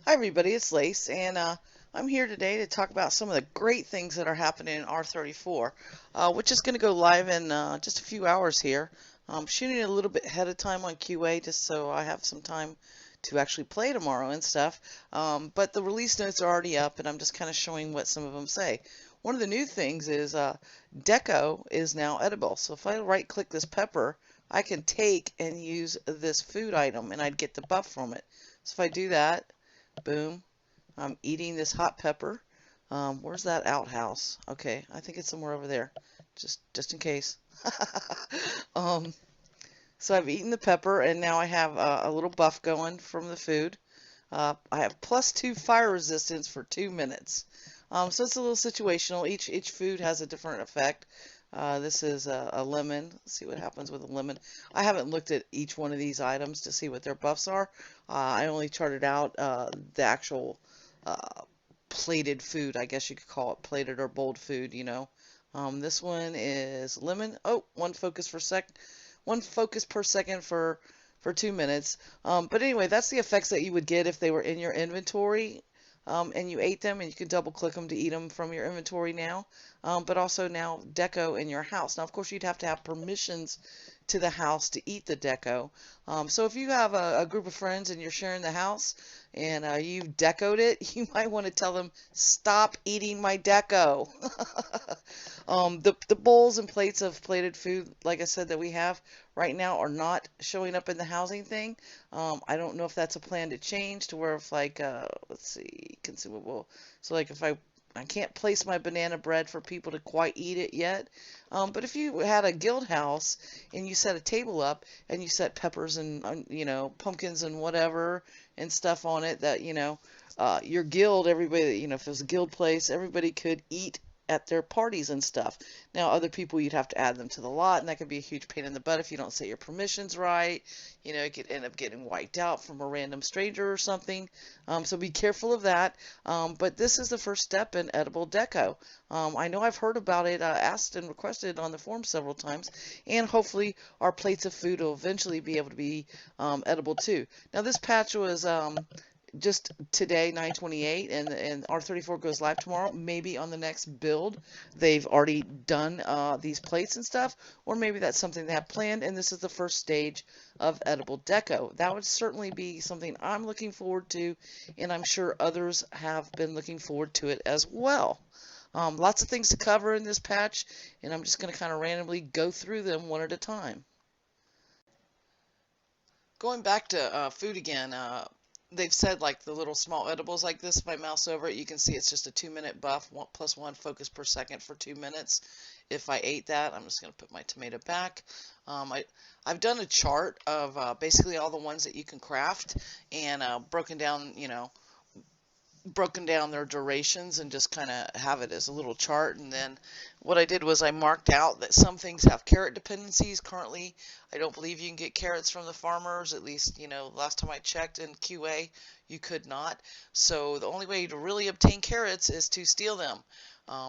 Hi everybody, it's Lace, and I'm here today to talk about some of the great things that are happening in R34, which is going to go live in just a few hours here. I'm shooting a little bit ahead of time on QA just so I have some time to actually play tomorrow and stuff. But the release notes are already up, and I'm just kind of showing what some of them say. One of the new things is Deco is now edible. So if I right click this pepper, I can take and use this food item, and I'd get the buff from it. So if I do that, boom. I'm eating this hot pepper. Where's that outhouse? Okay, I think it's somewhere over there. Just in case. um, so I've eaten the pepper, and now I have a little buff going from the food. I have +2 fire resistance for 2 minutes. So it's a little situational. Each food has a different effect. This is a lemon. Let's see what happens with a lemon. I haven't looked at each one of these items to see what their buffs are. I only charted out the actual uh, plated food, I guess you could call it plated or bold food. This one is lemon. Oh, one focus per second for 2 minutes. But anyway, that's the effects that you would get if they were in your inventory. And you ate them, and you can double click them to eat them from your inventory now. But also now deco in your house. Now, of course, you'd have to have permissions to the house to eat the deco. So if you have a group of friends and you're sharing the house and you've decoed it, you might want to tell them, stop eating my deco. The bowls and plates of plated food, like I said, that we have right now are not showing up in the housing thing. I don't know if that's a plan to change to where if like, let's see, consumable. So like if I can't place my banana bread for people to quite eat it yet. But if you had a guild house and you set a table up and you set peppers and, pumpkins and whatever and stuff on it that, your guild, everybody, if it was a guild place, everybody could eat at their parties and stuff. Now, other people, you'd have to add them to the lot, and that could be a huge pain in the butt if you don't set your permissions right. You could end up getting wiped out from a random stranger or something. So be careful of that. But this is the first step in edible deco. I know I've heard about it asked and requested on the forum several times, and hopefully our plates of food will eventually be able to be edible too. Now, this patch was just today, 9/28, and R34 goes live tomorrow. Maybe on the next build, they've already done these plates and stuff, or maybe that's something they have planned, and this is the first stage of edible deco. That would certainly be something I'm looking forward to, and I'm sure others have been looking forward to it as well. Lots of things to cover in this patch, and I'm just going to kind of randomly go through them one at a time. Going back to food again, they've said like the little small edibles like this, if I mouse over it, you can see it's just a 2 minute buff, +1 focus per second for 2 minutes. If I ate that, I'm just going to put my tomato back. I've done a chart of basically all the ones that you can craft and broken down their durations and just kind of have it as a little chart. And then what I did was I marked out that some things have carrot dependencies. Currently, I don't believe you can get carrots from the farmers. At least, last time I checked in QA, you could not. So the only way to really obtain carrots is to steal them.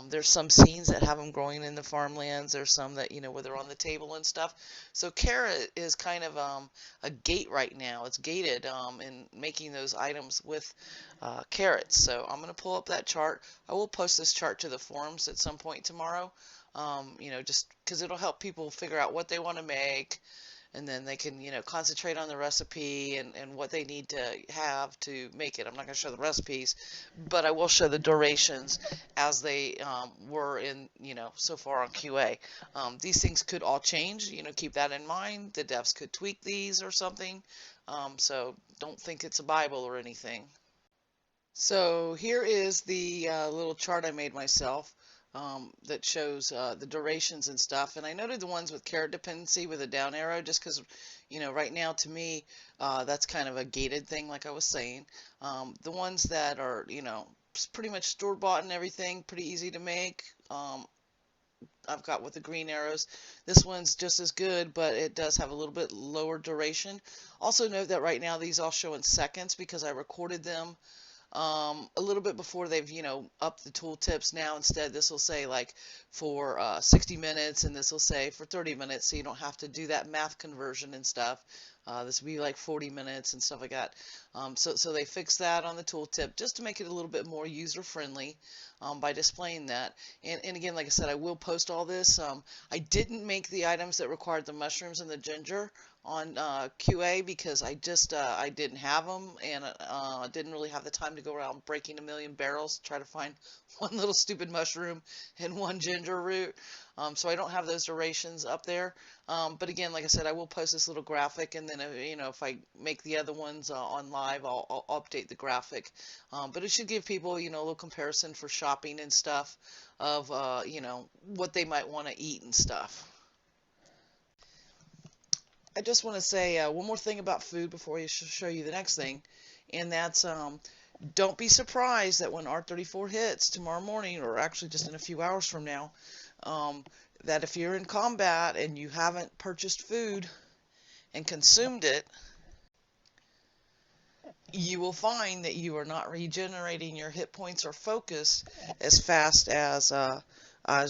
There's some scenes that have them growing in the farmlands. There's some that, where they're on the table and stuff. So carrot is kind of a gate right now. It's gated in making those items with carrots. So I'm going to pull up that chart. I will post this chart to the forums at some point tomorrow, just because it'll help people figure out what they want to make, and then they can, concentrate on the recipe and what they need to have to make it. I'm not going to show the recipes, but I will show the durations as they were in, so far on QA. These things could all change, keep that in mind. The devs could tweak these or something, so don't think it's a Bible or anything. So here is the little chart I made myself that shows the durations and stuff. And I noted the ones with carrot dependency with a down arrow just because, right now to me, that's kind of a gated thing, like I was saying. The ones that are, pretty much store-bought and everything, pretty easy to make. I've got with the green arrows. This one's just as good, but it does have a little bit lower duration. Also note that right now these all show in seconds because I recorded them a little bit before they've, upped the tooltips. Now instead this will say like for 60 minutes and this will say for 30 minutes, so you don't have to do that math conversion and stuff. This would be like 40 minutes and stuff like that. So they fixed that on the tooltip just to make it a little bit more user friendly by displaying that. And again, like I said, I will post all this. I didn't make the items that required the mushrooms and the ginger on QA because I didn't have them, and didn't really have the time to go around breaking a million barrels to try to find one little stupid mushroom and one ginger root. So I don't have those durations up there. But again, like I said, I will post this little graphic, and then if I make the other ones on live, I'll update the graphic. But it should give people a little comparison for shopping and stuff of what they might want to eat and stuff. I just want to say one more thing about food before I show you the next thing, and that's don't be surprised that when R34 hits tomorrow morning, or actually just in a few hours from now, that if you're in combat and you haven't purchased food and consumed it, you will find that you are not regenerating your hit points or focus as fast as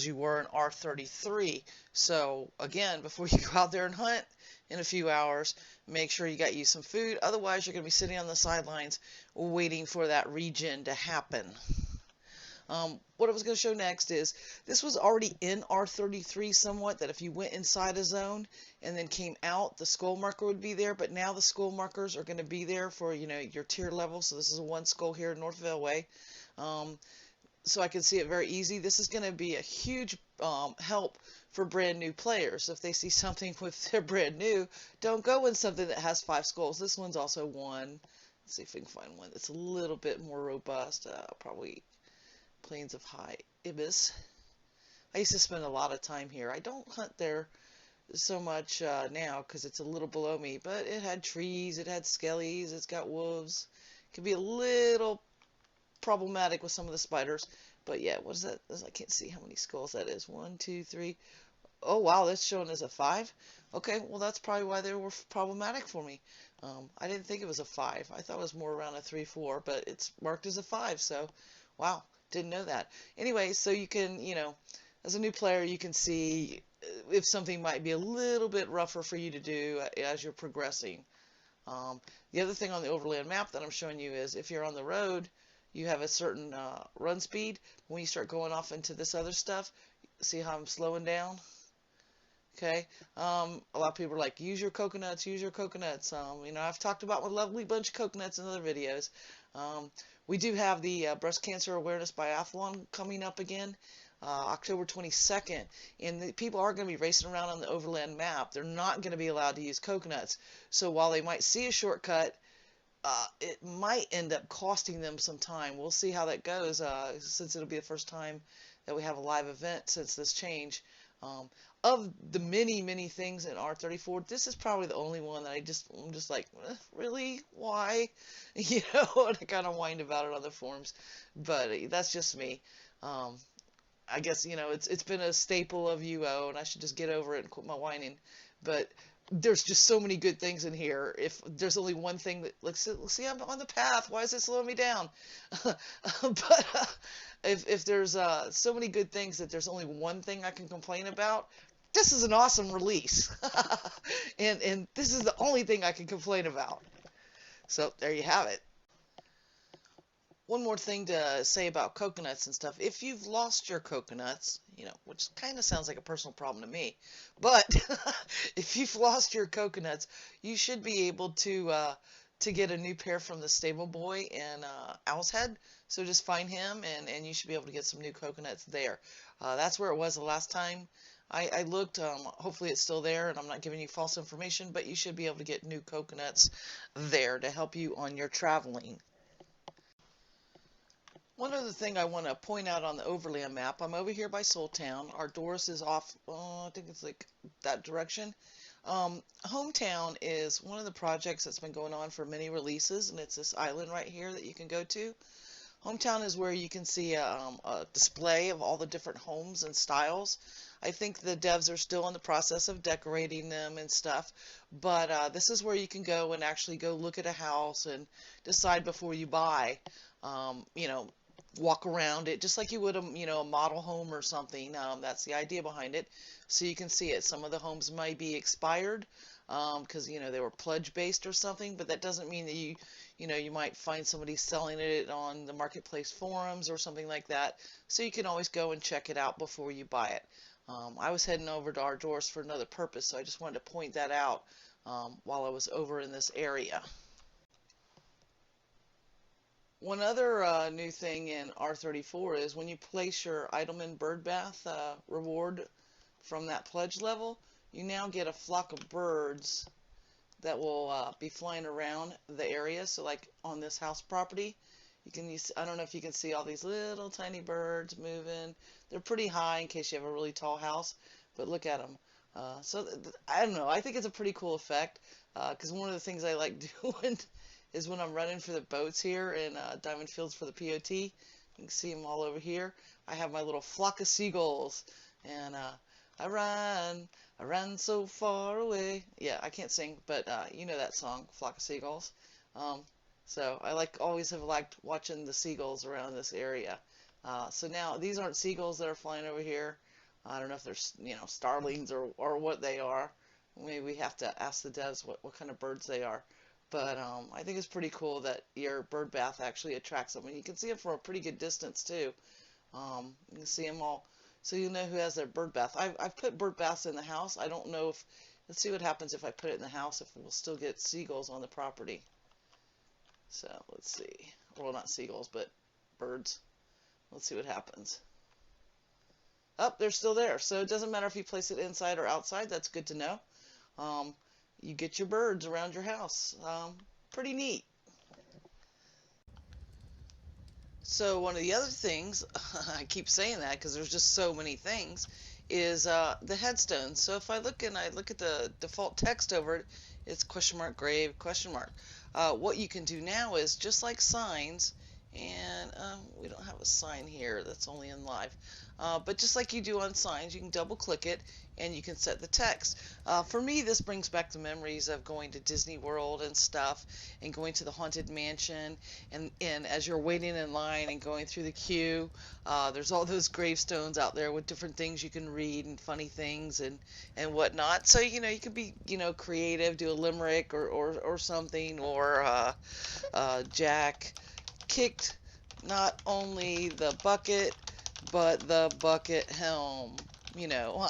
you were in R33. So again, before you go out there and hunt in a few hours, make sure you got you some food. Otherwise, you're going to be sitting on the sidelines waiting for that regen to happen. What I was going to show next is, this was already in R33 somewhat, that if you went inside a zone and then came out, the skull marker would be there, but now the skull markers are going to be there for, your tier level. So this is one skull here in North Vailway. So I can see it very easy. This is going to be a huge help for brand new players. If they see something with their brand new, don't go in something that has 5 skulls. This one's also one. Let's see if we can find one that's a little bit more robust. Probably Plains of High Ibis. I used to spend a lot of time here. I don't hunt there so much now because it's a little below me, but it had trees, it had skellies, it's got wolves. It can be a little problematic with some of the spiders, but yeah, what is that? I can't see how many skulls that is. 1, 2, 3. Oh wow, that's showing as a 5. Okay, well that's probably why they were problematic for me. I didn't think it was a 5. I thought it was more around a 3, 4, but it's marked as a 5, so wow, didn't know that. Anyway, so you can, as a new player, you can see if something might be a little bit rougher for you to do as you're progressing. The other thing on the Overland map that I'm showing you is, if you're on the road, you have a certain run speed. When you start going off into this other stuff, see how I'm slowing down? Okay, a lot of people are like, use your coconuts, use your coconuts. I've talked about my lovely bunch of coconuts in other videos. We do have the Breast Cancer Awareness Biathlon coming up again, October 22nd, and the people are going to be racing around on the Overland map. They're not going to be allowed to use coconuts. So while they might see a shortcut, it might end up costing them some time. We'll see how that goes, since it'll be the first time that we have a live event since this change. Of the many, many things in R34, this is probably the only one that I'm just like, really? Why? And I kind of whined about it on the forums, but that's just me. I guess, it's been a staple of UO, and I should just get over it and quit my whining. But there's just so many good things in here. If there's only one thing that, like, see, I'm on the path. Why is it slowing me down? But if there's so many good things that there's only one thing I can complain about, this is an awesome release. and this is the only thing I can complain about. So there you have it. One more thing to say about coconuts and stuff. If you've lost your coconuts, which kind of sounds like a personal problem to me, but if you've lost your coconuts, you should be able to get a new pair from the stable boy in Owl's Head. So just find him, and you should be able to get some new coconuts there. That's where it was the last time I looked. Hopefully it's still there, and I'm not giving you false information, but you should be able to get new coconuts there to help you on your traveling. One other thing I want to point out on the Overland map, I'm over here by Soul Town. Our Doris is off, I think it's like that direction. Hometown is one of the projects that's been going on for many releases, and it's this island right here that you can go to. Hometown is where you can see a display of all the different homes and styles. I think the devs are still in the process of decorating them and stuff, but this is where you can go and actually go look at a house and decide before you buy. Walk around it just like you would a model home or something. That's the idea behind it, so you can see it. Some of the homes might be expired, because they were pledge based or something, but that doesn't mean that you might find somebody selling it on the marketplace forums or something like that. So you can always go and check it out before you buy it. I was heading over to our doors for another purpose, so I just wanted to point that out while I was over in this area. One other new thing in R34 is when you place your Idleman Birdbath reward from that pledge level, you now get a flock of birds that will be flying around the area. So like on this house property, you can use, I don't know if you can see all these little tiny birds moving. They're pretty high in case you have a really tall house, but look at them. I don't know, I think it's a pretty cool effect because one of the things I like doing is when I'm running for the boats here in Diamond Fields for the POT. You can see them all over here. I have my little flock of seagulls, and I ran so far away. Yeah, I can't sing, but you know that song, Flock of Seagulls. Um, so I always have liked watching the seagulls around this area. So now these aren't seagulls that are flying over here. I don't know if they're starlings or what they are. Maybe we have to ask the devs what kind of birds they are. But I think it's pretty cool that your bird bath actually attracts them. And you can see them from a pretty good distance too. You can see them all. So you know who has their bird bath. I've put bird baths in the house. I don't know if, let's see what happens if I put it in the house, if we'll still get seagulls on the property. So let's see. Well, not seagulls, but birds. Let's see what happens. Oh, they're still there. So it doesn't matter if you place it inside or outside. That's good to know. You get your birds around your house. Pretty neat. So one of the other things, I keep saying that because there's just so many things, is the headstones. So if I look at the default text over it, it's question mark grave question mark. What you can do now is just like signs, and we don't have a sign here, that's only in live. But just like you do on signs, you can double click it and you can set the text. For me, this brings back the memories of going to Disney World and stuff, and going to the Haunted Mansion, and as you're waiting in line and going through the queue, there's all those gravestones out there with different things you can read and funny things and whatnot. So you can be creative, do a limerick or something, or Jack kicked not only the bucket but the bucket helm.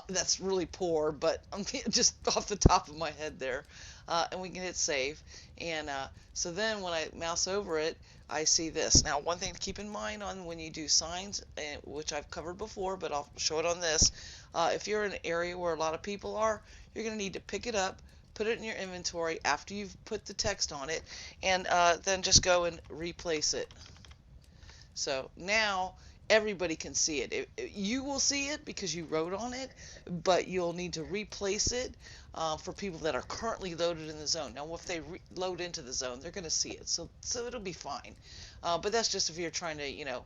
That's really poor, but I'm just off the top of my head there. And we can hit save. And so then when I mouse over it, I see this. Now, one thing to keep in mind on when you do signs, which I've covered before, but I'll show it on this. If you're in an area where a lot of people are, you're going to need to pick it up, put it in your inventory after you've put the text on it, and then just go and replace it. So now everybody can see it. You will see it because you wrote on it, but you'll need to replace it for people that are currently loaded in the zone. Now, if they load into the zone, they're going to see it, so it'll be fine. But that's just if you're trying to,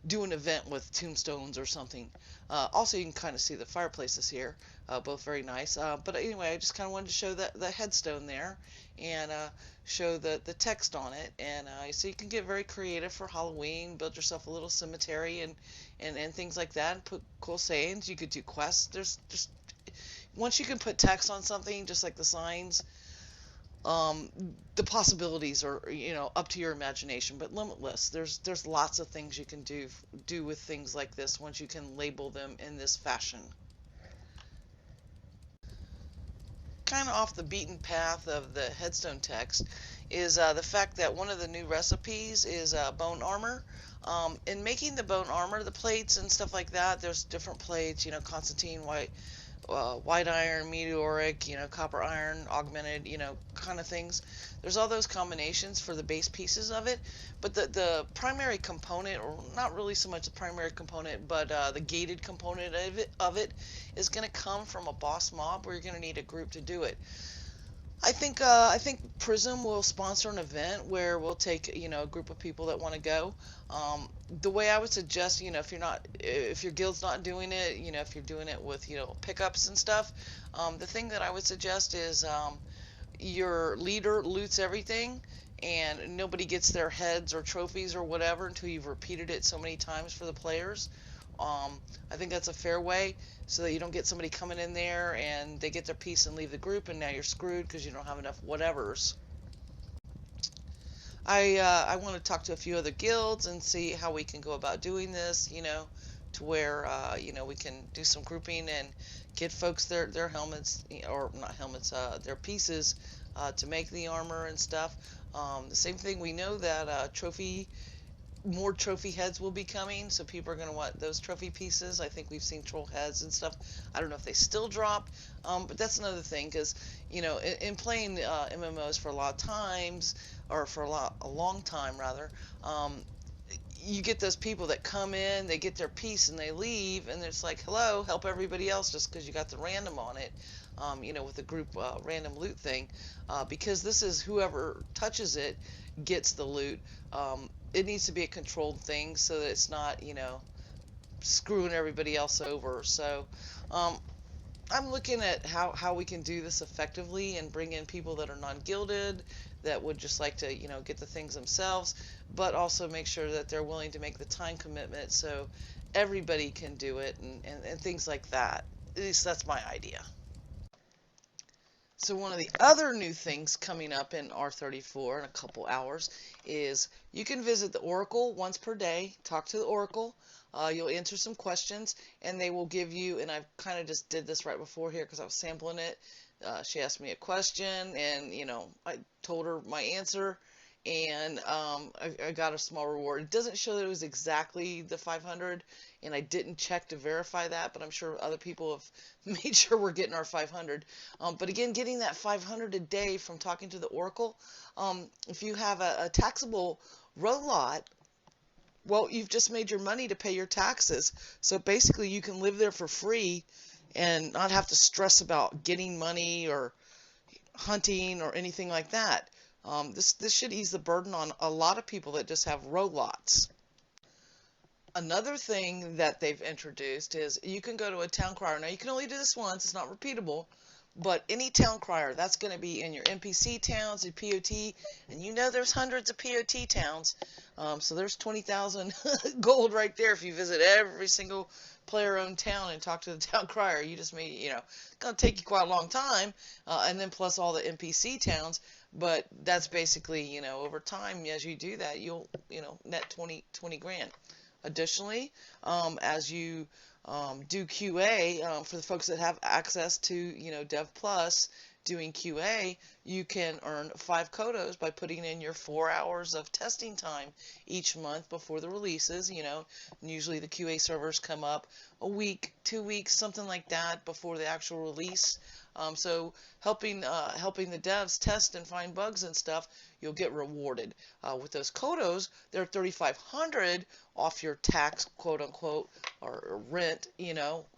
do an event with tombstones or something. Also, you can kind of see the fireplaces here, both very nice. But anyway, I just kind of wanted to show the headstone there and show the text on it. And so you can get very creative for Halloween, build yourself a little cemetery and things like that, and put cool sayings. You could do quests. There's just, once you can put text on something, just like the signs, the possibilities are up to your imagination, but limitless. There's lots of things you can do with things like this once you can label them in this fashion. Kind of off the beaten path of the headstone text is the fact that one of the new recipes is bone armor. In making the bone armor, the plates and stuff like that, there's different plates, Constantine, white iron, meteoric, copper iron, augmented, kind of things. There's all those combinations for the base pieces of it, but the primary component, or not really so much the primary component, but the gated component of it is going to come from a boss mob where you're going to need a group to do it. I think Prism will sponsor an event where we'll take a group of people that want to go. The way I would suggest, if your guild's not doing it, if you're doing it with pickups and stuff, the thing that I would suggest is your leader loots everything and nobody gets their heads or trophies or whatever until you've repeated it so many times for the players. I think that's a fair way, so that you don't get somebody coming in there and they get their piece and leave the group, and now you're screwed because you don't have enough whatevers. I want to talk to a few other guilds and see how we can go about doing this, to where we can do some grouping and get folks their helmets, or not helmets, their pieces, to make the armor and stuff. The same thing, we know that more trophy heads will be coming, so people are going to want those trophy pieces. I think we've seen troll heads and stuff. I don't know if they still drop, but that's another thing, because in playing MMOs for a lot of times, or for a long time rather, you get those people that come in, they get their piece and they leave, and it's like, hello, help everybody else just because you got the random on it, with the group random loot thing, because this is whoever touches it gets the loot. It needs to be a controlled thing so that it's not, screwing everybody else over. So I'm looking at how we can do this effectively and bring in people that are non-guilded, that would just like to, get the things themselves, but also make sure that they're willing to make the time commitment so everybody can do it, and things like that. At least that's my idea. So one of the other new things coming up in R34 in a couple hours is you can visit the Oracle once per day, talk to the Oracle, you'll answer some questions, and they will give you, and I kind of just did this right before here because I was sampling it. She asked me a question, and I told her my answer, and I got a small reward. It doesn't show that it was exactly the 500, and I didn't check to verify that, but I'm sure other people have made sure we're getting our 500. But again, getting that 500 a day from talking to the Oracle, if you have a taxable row lot, well, you've just made your money to pay your taxes. So basically, you can live there for free and not have to stress about getting money or hunting or anything like that. This should ease the burden on a lot of people that just have row lots. Another thing that they've introduced is you can go to a town crier. Now, you can only do this once. It's not repeatable. But any town crier, that's going to be in your NPC towns, your POT, and there's hundreds of POT towns. So there's 20,000 gold right there if you visit every single player-owned town and talk to the town crier. You just made, it's going to take you quite a long time, and then plus all the NPC towns. But that's basically, over time, as you do that, you'll, net 20 grand. Additionally, as you do QA, for the folks that have access to, Dev Plus, doing QA, you can earn 5 kodos by putting in your 4 hours of testing time each month before the releases. Usually the QA servers come up a week, 2 weeks, something like that before the actual release. So helping the devs test and find bugs and stuff, you'll get rewarded. With those kodos, they're 3,500 off your tax, quote unquote, or rent,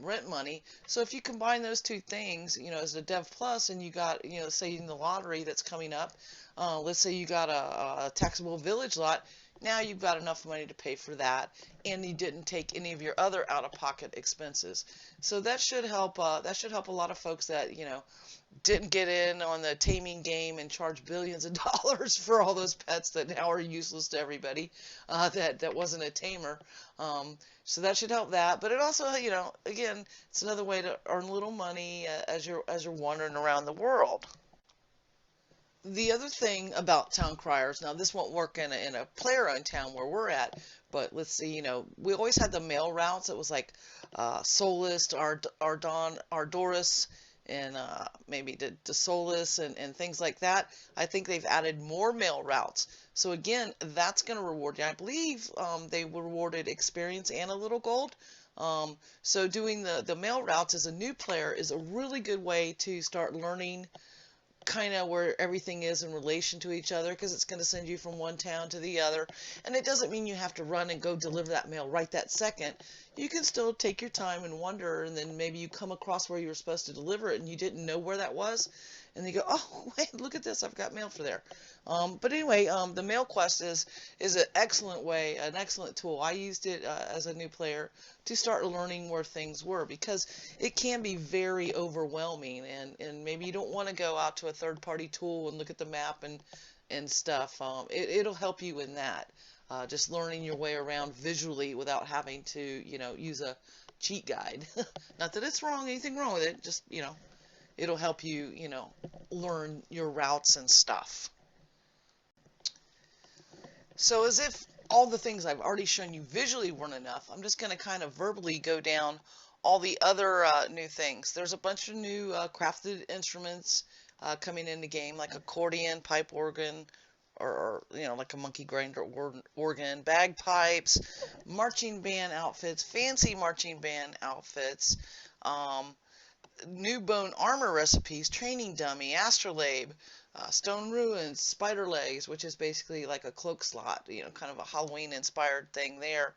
rent money. So if you combine those two things, as a Dev Plus, and you got, say in the lottery that's coming up, let's say you got a taxable village lot, now you've got enough money to pay for that, and you didn't take any of your other out-of-pocket expenses. So that should help. That should help a lot of folks that didn't get in on the taming game and charge billions of dollars for all those pets that now are useless to everybody. That wasn't a tamer. So that should help that. But it also, again, it's another way to earn a little money as you're wandering around the world. The other thing about town criers, now this won't work in a player-owned town where we're at, but let's see, we always had the mail routes. It was like Solist, Ardon, Ardoris, and maybe the Solus and things like that. I think they've added more mail routes. So again, that's going to reward you. I believe they rewarded experience and a little gold. So doing the mail routes as a new player is a really good way to start learning kind of where everything is in relation to each other, because it's going to send you from one town to the other, and it doesn't mean you have to run and go deliver that mail right that second. You can still take your time and wonder, and then maybe you come across where you were supposed to deliver it and you didn't know where that was, and you go, oh wait, look at this, I've got mail for there. But anyway, the mail quest is an excellent way, an excellent tool. I used it as a new player to start learning where things were, because it can be very overwhelming, and maybe you don't want to go out to a third-party tool and look at the map and stuff. It'll help you in that. just learning your way around visually without having to, use a cheat guide. Not that it's anything wrong with it, just, it'll help you, learn your routes and stuff. So as if all the things I've already shown you visually weren't enough, I'm just going to kind of verbally go down all the other new things. There's a bunch of new crafted instruments coming in the game, like accordion, pipe organ, or like a monkey grinder organ, bagpipes, marching band outfits, fancy marching band outfits, new bone armor recipes, training dummy, astrolabe, stone ruins, spider legs, which is basically like a cloak slot, kind of a Halloween inspired thing there.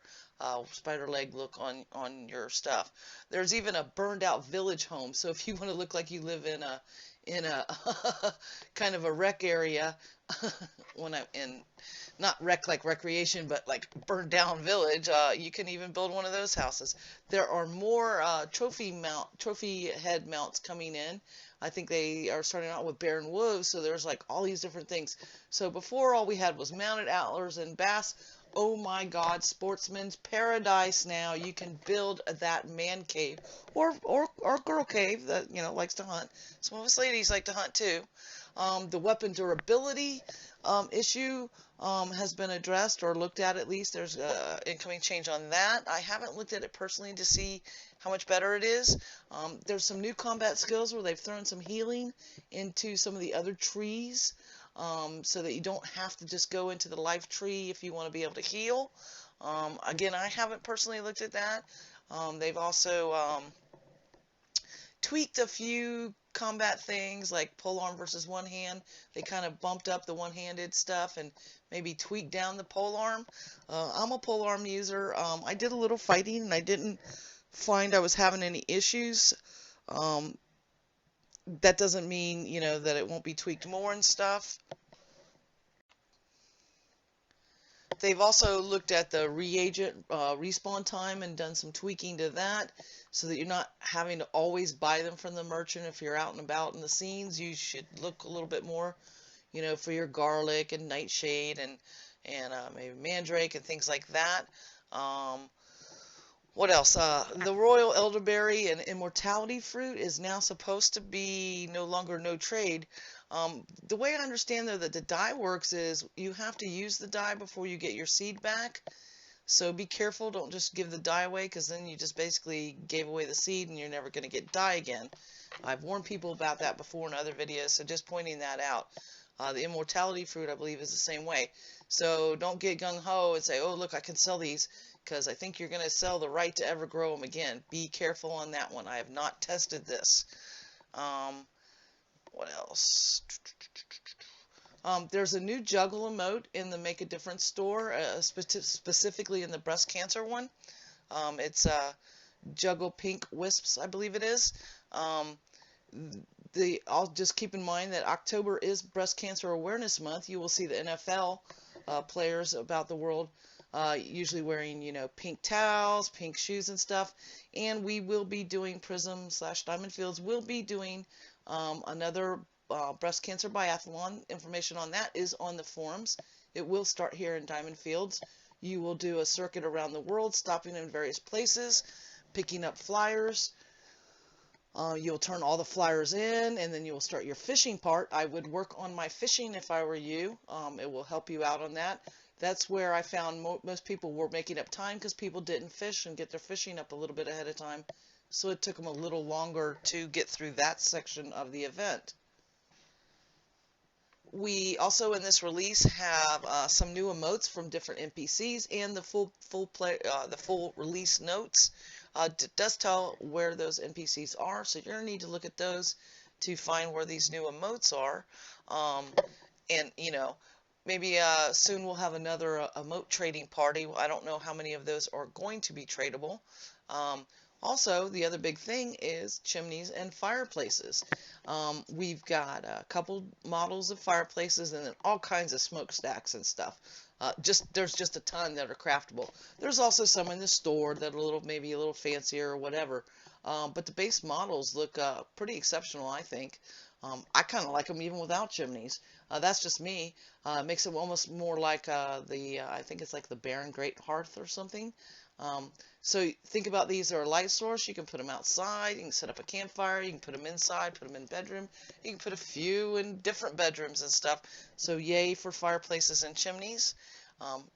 Spider leg look on your stuff. There's even a burned out village home, so if you want to look like you live in a kind of a rec area, when I'm in, not rec like recreation, but like burned down village, you can even build one of those houses. There are more trophy head mounts coming in. I think they are starting out with bear and wolves, so there's like all these different things. So before, all we had was mounted antlers and bass. Oh my God, sportsman's paradise now. You can build that man cave or girl cave that, likes to hunt. Some of us ladies like to hunt too. The weapon durability issue has been addressed or looked at least. There's incoming change on that. I haven't looked at it personally to see how much better it is. There's some new combat skills where they've thrown some healing into some of the other trees, so that you don't have to just go into the life tree if you want to be able to heal. Again, I haven't personally looked at that. They've also tweaked a few combat things like polearm versus one hand. They kind of bumped up the one-handed stuff and maybe tweaked down the polearm. I'm a polearm user. I did a little fighting and I didn't find I was having any issues. That doesn't mean, that it won't be tweaked more and stuff. They've also looked at the reagent respawn time and done some tweaking to that so that you're not having to always buy them from the merchant. If you're out and about in the scenes, you should look a little bit more, for your garlic and nightshade and maybe mandrake and things like that. What else? The royal elderberry and immortality fruit is now supposed to be no longer no trade. The way I understand though that the dye works is you have to use the dye before you get your seed back. So be careful, don't just give the dye away, because then you just basically gave away the seed and you're never going to get dye again. I've warned people about that before in other videos, so just pointing that out. The immortality fruit, I believe, is the same way. So don't get gung-ho and say, oh, look, I can sell these, because I think you're going to sell the right to ever grow them again. Be careful on that one. I have not tested this. What else? There's a new juggle emote in the Make a Difference store, specifically in the breast cancer one. It's juggle pink wisps, I believe it is. I'll just keep in mind that October is Breast Cancer Awareness Month. You will see the NFL players about the world usually wearing, pink towels, pink shoes and stuff. And we will be doing Prism/Diamond Fields will be doing another breast cancer biathlon. Information on that is on the forums. It will start here in Diamond Fields. You will do a circuit around the world, stopping in various places, picking up flyers. You'll turn all the flyers in, and then you will start your fishing part. I would work on my fishing if I were you. It will help you out on that. That's where I found most people were making up time because people didn't fish and get their fishing up a little bit ahead of time. So it took them a little longer to get through that section of the event. We also in this release have some new emotes from different NPCs and the full release notes. It does tell where those NPCs are, so you're gonna need to look at those to find where these new emotes are. And maybe soon we'll have another emote trading party. I don't know how many of those are going to be tradable. Also, the other big thing is chimneys and fireplaces. We've got a couple models of fireplaces and then all kinds of smokestacks and stuff. There's just a ton that are craftable. There's also some in the store that are maybe a little fancier or whatever. but the base models look pretty exceptional, I think. I kind of like them even without chimneys. That's just me. Makes it almost more like I think it's like the Baron Great Hearth or something. So think about these are a light source. You can put them outside. You can set up a campfire. You can put them inside. Put them in bedroom. You can put a few in different bedrooms and stuff. So yay for fireplaces and chimneys.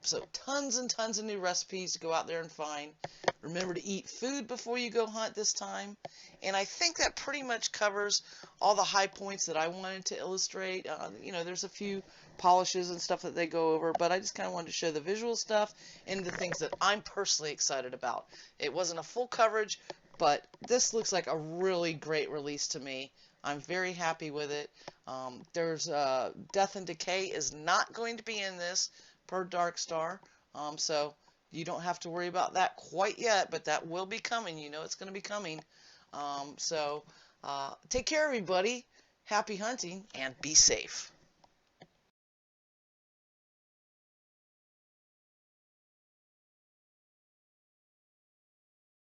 So tons and tons of new recipes to go out there and find. Remember to eat food before you go hunt this time. And I think that pretty much covers all the high points that I wanted to illustrate. You know, there's a few polishes and stuff that they go over, but I just kind of wanted to show the visual stuff and the things that I'm personally excited about. It wasn't a full coverage, but this looks like a really great release to me. I'm very happy with it. There's Death and Decay is not going to be in this per Darkstar, so you don't have to worry about that quite yet, but that will be coming. You know it's going to be coming. So take care, everybody. Happy hunting and be safe.